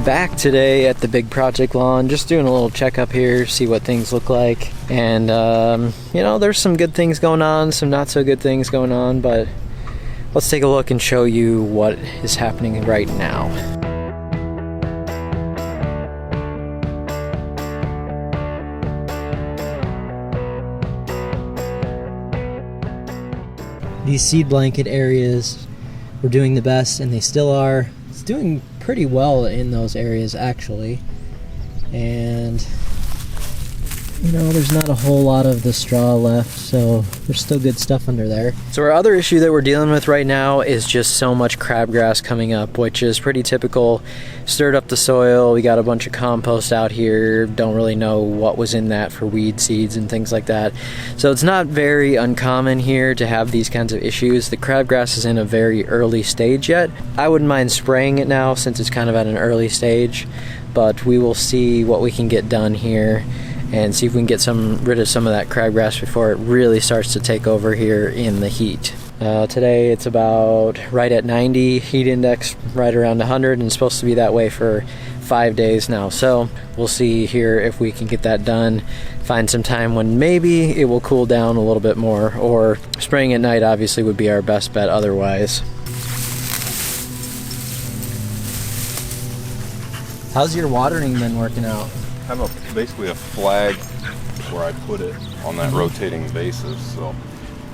Back today at the big project lawn, just doing a little checkup here, see what things look like. And you know, there's some good things going on, some not so good things going on, but let's take a look and show you what is happening right now. These seed blanket areas were doing the best, and they still are. It's doing pretty well in those areas actually, and you know, there's not a whole lot of the straw left, so there's still good stuff under there. So our other issue that we're dealing with right now is just so much crabgrass coming up, which is pretty typical. Stirred up the soil, we got a bunch of compost out here, don't really know what was in that for weed seeds and things like that. So it's not very uncommon here to have these kinds of issues. The crabgrass is in a very early stage yet. I wouldn't mind spraying it now since it's kind of at an early stage, but we will see what we can get done here and see if we can get rid of some of that crabgrass before it really starts to take over here in the heat. Today it's about right at 90, heat index right around 100, and it's supposed to be that way for 5 days now. So we'll see here if we can get that done, find some time when maybe it will cool down a little bit more, or spraying at night obviously would be our best bet otherwise. How's your watering been working out? I have basically a flag where I put it on that rotating basis, so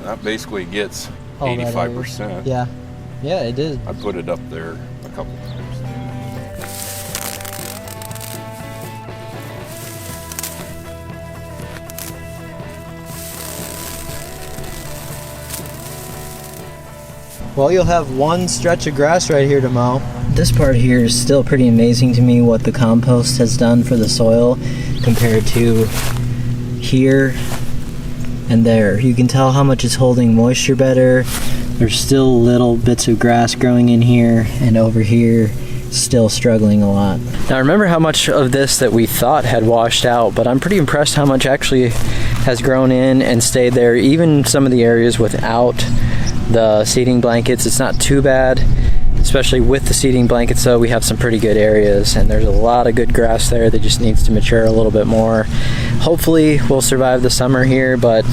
that basically gets 85%. Yeah, it did. I put it up there a couple times. Well, you'll have one stretch of grass right here to mow. This part here is still pretty amazing to me, what the compost has done for the soil compared to here and there. You can tell how much it's holding moisture better. There's still little bits of grass growing in here, and over here still struggling a lot. Now remember how much of this that we thought had washed out, but I'm pretty impressed how much actually has grown in and stayed there. Even some of the areas without the seeding blankets, it's not too bad. Especially with the seeding blankets though, we have some pretty good areas, and there's a lot of good grass there that just needs to mature a little bit more. Hopefully we'll survive the summer here, but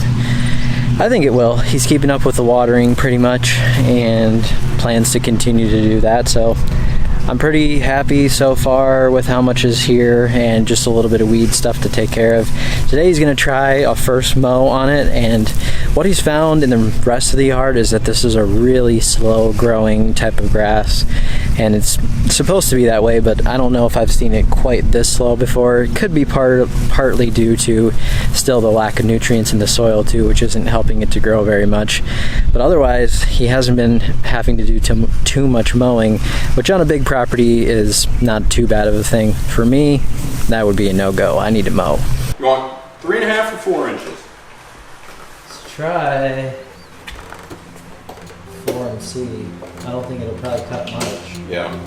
I think it will. He's keeping up with the watering pretty much and plans to continue to do that, so I'm pretty happy so far with how much is here and just a little bit of weed stuff to take care of. Today he's going to try a first mow on it, and what he's found in the rest of the yard is that this is a really slow growing type of grass, and it's supposed to be that way, but I don't know if I've seen it quite this slow before. It could be partly due to still the lack of nutrients in the soil too, which isn't helping it to grow very much. But otherwise he hasn't been having to do too much mowing, which on a big property is not too bad of a thing. For me, that would be a no-go. I need to mow. You want 3.5 or 4 inches? Let's try 4 and see. I don't think it'll probably cut much. Yeah.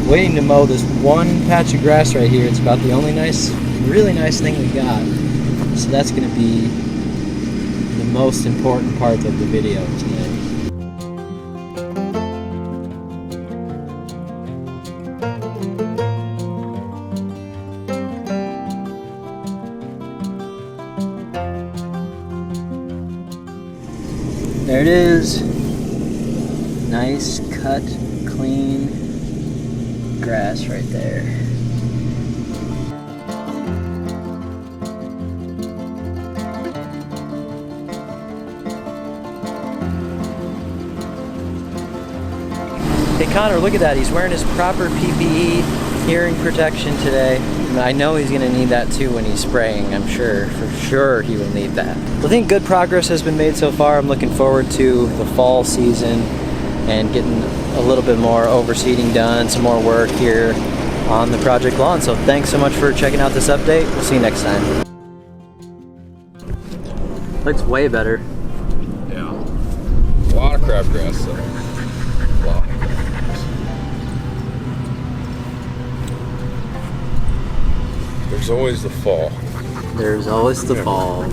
Waiting to mow this one patch of grass right here. It's about the only really nice thing we got. So that's going to be the most important part of the video today. There it is. Nice cut, clean grass right there. Hey Connor, look at that. He's wearing his proper PPE, hearing protection today. I know he's going to need that too when he's spraying. I'm sure, for sure he will need that. I think good progress has been made so far. I'm looking forward to the fall season and getting a little bit more overseeding done, some more work here on the project lawn. So thanks so much for checking out this update. We'll see you next time. Looks way better. Yeah. A lot of crabgrass though. A lot of crabgrass. There's always the fall. There's always the fall.